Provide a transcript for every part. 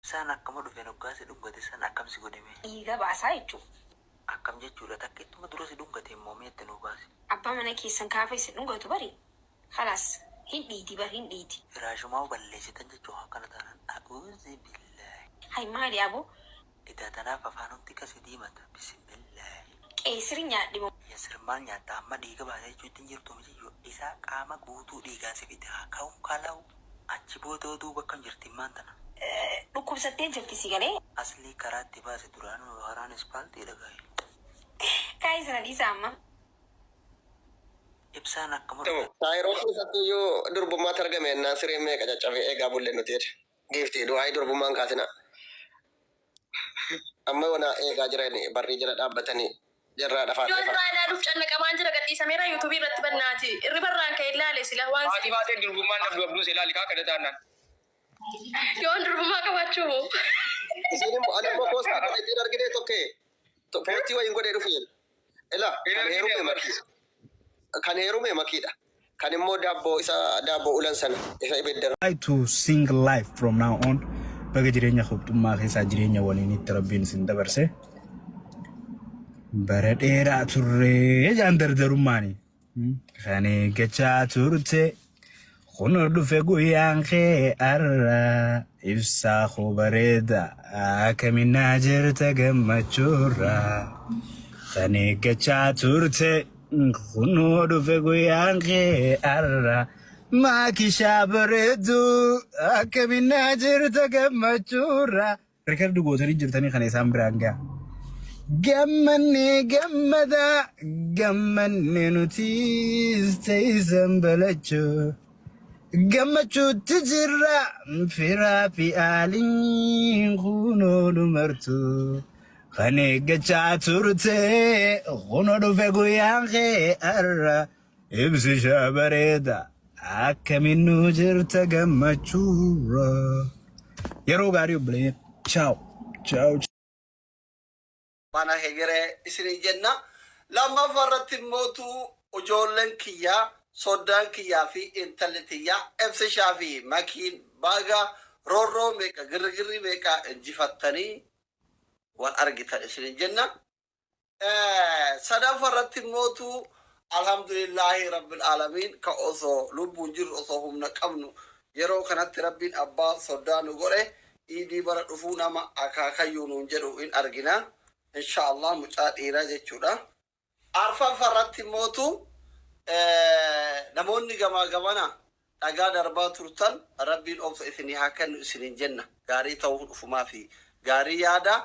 Sana akkama dhufe nuggaase dhungate san akkam si godhime? Dhiiga baasaa jechuudha. Akkam jechuudha takkeettuma dura si dhungate immoo meetti nu baase? Abbaa mana keessan kaafee si dhungatu bari. Khalaas hin dhiiti bar hin dhiiti. Firaashumaa balleessitan jechuudha akkana taanaan a'uuzi billaahi. Hay maali aboo? Idaa tanaaf afaanutti kasi diimata bismillaahi. Qeesiri nyaadhi moo? Yasirmaan nyaata amma dhiiga baasee jechuutti hin jirtu mijiyyoo isaa qaama guutuu dhiigaan si fite haa ka'u kalau achi booda duuba akkam jirti maan tana? Dhukkubsattee jirti si galee? Asli karaatti baase duraanuu haraan ispaaltii dhagaye. Kaayii sana dhiisaa amma. Ibsaan akkama Taayiroo keessattuu yoo durbummaatti argame siree meeqa caccabee eegaa bullee nuti jedhe. Giiftii du'aa durbummaan kaasina. Amma wana eegaa jiran barrii jala dhaabbatanii jarraa dhafaa. Yoo irraa ilaaluuf cannaqamaan jira gadhiisameera yuutuubii irratti bannaati. Irri barraan ka'e ilaale sila waan. Haati baatee durbummaan dhabdu abduu seelaali kaa kadha taanaan. Yoon durbummaa qabaachuu moo? Isin immoo ani immoo poostaa kana ittiin argine tokkee poostii wayiin godhee dhufu jedhu. Ela kan heerume makiidha. Kan immoo daabboo isa daabboo ulan sana isa ibidda. I to sing live from now on. Baga jireenya hubtummaa keessaa jireenya waliin itti rabbiin isin dabarse. Bara dheeraa turree jaan dardarummaani. Kan eeggachaa turte. Kun dhufe guyyaan kee arra ibsaa bareeda akkamiin jirta gammachuurra. Kan eeggachaa turte. Kun dhufe guyyaan kee arra maakishaa bareedu akkamiin jirta gammachuurra. Rikardi gootanii jirtanii kan isaan biraan ga'a. Gammanne gammada gammanne nutis teessan balachuu. Gammachuutti jirra firaa fi aaliin kunoo dhumartu. Kan eeggachaa turte kun dhufe guyyaan kee arra ibsishaa bareeda akkamiin jirta gammachuurra. Yeroo gaarii obboleen ciao ciao. Mana hegere isini jenna lamma farratti mootu ijoolleen kiyyaa soddaan kiyyaa fi intalli tiyyaa ibsishaa fi makiin baga roorroo meeqa girgirri meeqa injifattanii waan argitan isini jenna. Sadan farratti mootu alhamdulillahi rabbil alamin ka osoo lubbuun jirru osoo humna qabnu yeroo kanatti rabbiin abbaa soddaa nu godhe iidii bara dhufuu nama akaakayyuu nuun jedhu in argina. Inshallah mucaa dhiiraa jechuudha. Arfan farratti mootu namoonni gamaa gamana dhagaa darbaa turtan rabbiin obsa isinii haa kennu isiniin jenna. Gaarii ta'uu dhufumaa fi gaarii yaada.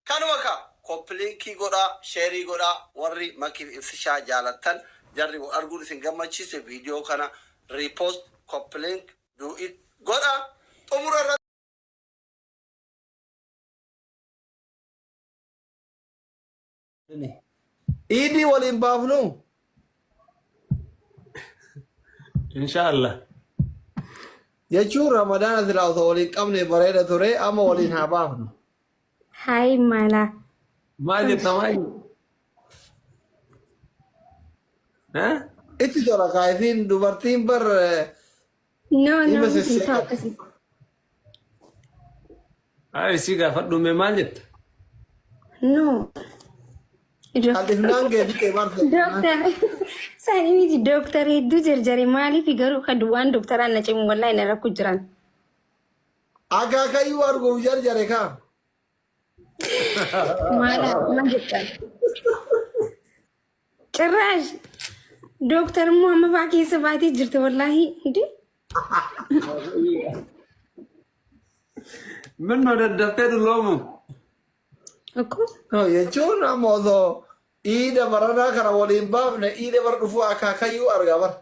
Kanuma ka kompliinkii godhaa, sheerii godhaa warri makiif ibsishaa jaalattan jarri arguun isin gammachiise viidiyoo kana repost kompliink do it godhaa xumura. Idi waliin baafnu Inshallah. jechuun ramadaana silaa osoo waliin qabne bareeda ture amma waliin haa baafnu. Hai mala. Maal jetta maal? Itti tola kaayfiin dubartiin bar No, Ima no, sesseeqa. Ay si gaafadhu mee maal jetta? No. Alifnaan geeddi marse. Dokter. Sani miti dokter hedduu jarjare maaliif garuu kan duwwaan dokteraan na cimu wallahi na rakku jiran. Akaakayyuu arguuf jarjare kaa. Maala ma jettan. Cirraash dokter immoo amma faa keessa baatee jirti wallahi hindi. Min no daddaftee dulloomu. Akkoo. Jechuun amma osoo iida baranaa kana waliin baafne iida bara dhufuu akaakayyuu arga bar.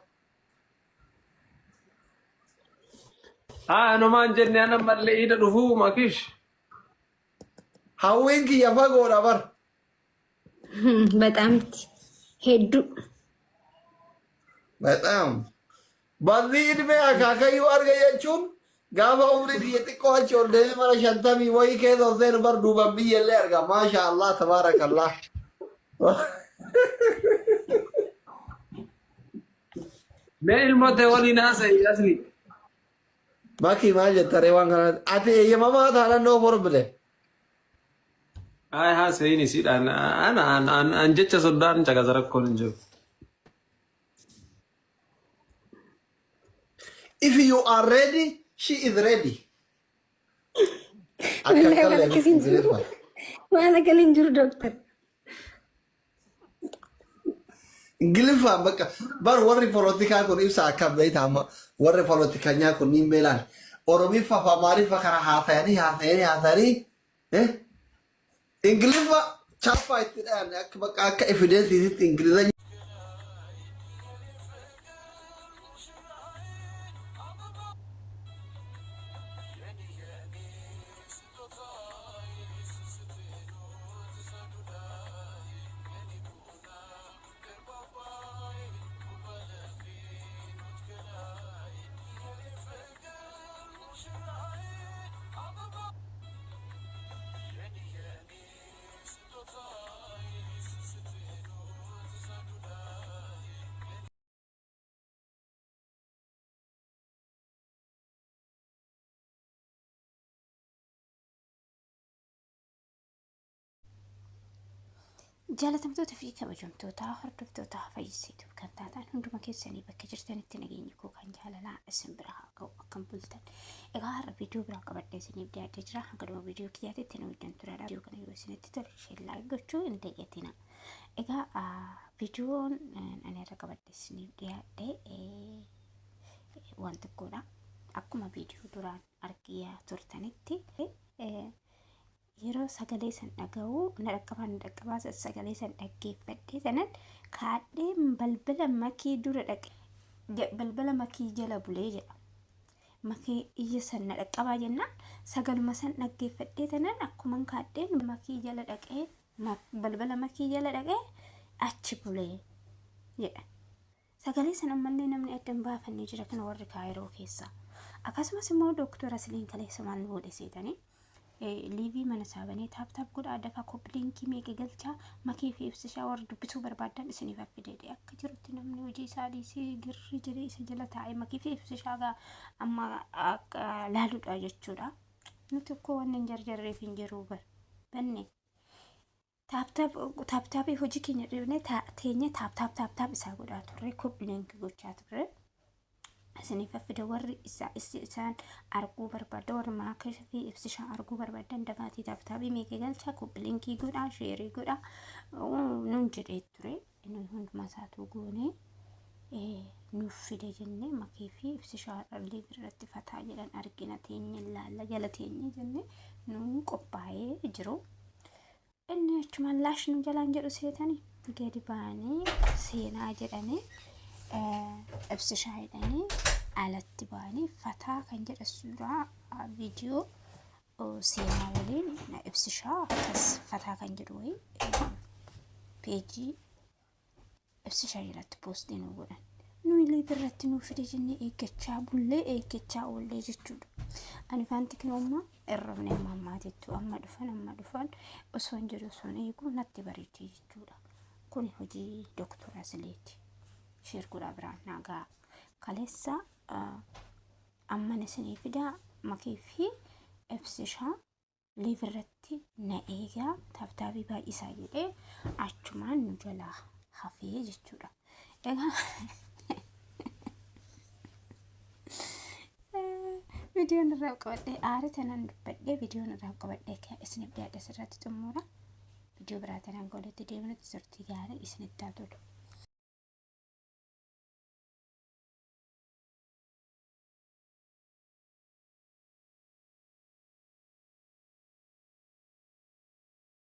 Anumaan jenne ana mallee ida dhufuu makish. Hawwiin kiyya fagoodha bar. በጣም ሄዱ በጣም በዚህ ዕድሜ akaakayyuu arga jechuun gaafa umrii biyya xiqqoo achi ol deemee mana 50 wayii keessa ol seenu bar duuban biyyallee arga maasha Allah tabaarakallah. Mee ilmootee waliin haasa'e asli. Maki maal jettare waan kana ati eeyyamamaa taanaan noo forbile. Ay haa seeni siidhaan an jecha soddaan caqasa rakkoon hin jiru. If you are ready, she is ready. Wallahi wala kasin jiru. Wala kalin jiru doktor. Ingiliffaan bakka bar warri polotikaa kun ibsa akkam beeytaama warri polotikanyaa kun niin beelaan Oromiffa fi Amaariffa kana haasa'anii Ingiliffa chaappaa itti dhayan akka bakka akka evidensiisitti Ingiliza Jaalatamtoota fi kabajamtoota hordoftoota fayyisituu kan taatan hunduma keessanii bakka jirtanitti nageenyi koo kan jaalalaa isin bira haa ga'u akkam bultan. Egaa har'a viidiyoo biraa qabadhee isiniif dhiyaatee jira. Hanga dhuma viidiyoo kiyyaatitti na wajjin turadha. Viidiyoo kana yoo isinitti tole ishee laayik gochuu hin dagatina. Egaa viidiyoon ani irra qabadhee isiniif dhiyaadhee waan tokkodha. Akkuma viidiyoo duraan argaa turtanitti yeroo sagalee san dhaga'u na dhaqqabaa sagalee san dhaggeeffadhee sanan kaadhee balbala makii dura dhaqe balbala makii jala bulee jedha. Makii iyya san na dhaqqabaa jennaan sagaluma san dhaggeeffadhee sanan akkuma kaadheen makii jala dhaqee balbala makii jala dhaqee achi bulee jedha. Sagalee san ammallee namni addan baafannee jira kana warri kaayiroo keessa. Akkasumas immoo dooktora Siliin kaleessa maal godhe seetanii liivii mana saabanii taap godha dafa koppiliinkii meeqa galchaa makee fi ibsishaa warra dubbisuu barbaadan isiniif affidee akka jirutti namni hojii isaa dhiisee girri jiree isa jala taa'ee makee fi ibsishaa gaa amma laaluudha jechuudha. Nuti tokko waan hin jarjarreef hin jiru banne taaptaabii hojii keenya dhibnee teenye taap isaa godhaa turre koppiliinkii gochaa turre. Isiniif affide warri isaan arguu barbaada warri maakaa fi ibsishaa arguu barbaadan dafaatii taaptaabii meeqa galchaa koppiliinkii godhaa sheerii godhaa nuun jedhee ture nuyi hundumaa isaatu goonee nuuf fide jennee makee fi ibsishaa dhallee birratti fataa jedhan argina teenye laalla jala teenye jennee nuun qophaa'ee jiru. Inni achumaan laash nu jalaan jedhu seetanii gadi ba'anii seenaa jedhanii ibsishaa jedhanii alatti ba'anii fataa kan jedha suuraa viidiyoo seenaa waliin ibsishaa akkas fataa kan jedhu wayii peejii ibsishaa jalatti poostii nu godhan. Nuyi liibirratti nuuf fide jennee eeggachaa bullee eeggachaa oollee jechuudha. Ani faanti kinoommaa irrabnee mammaatettu amma dhufan osoo hin jiru sun eeguu natti bareedee jechuudha. Kun hojii dooktora Sileeti. Shirgura biraan nagaa kaleessa amma isinii fidaa makee fi ibsishaa liibirratti na eegaa taaptaabii baay'isaa jedhee achumaan nu jalaa hafee jechuudha. Egaa viidiyoon irraa qabadhee aare tanan dubbadhee viidiyoon irraa qabadhee kan isiniif dhiyaadhe asirratti xumura. Viidiyoo biraa tanaan goleetti deemnutti turtii gaarii isinitti haa tolu.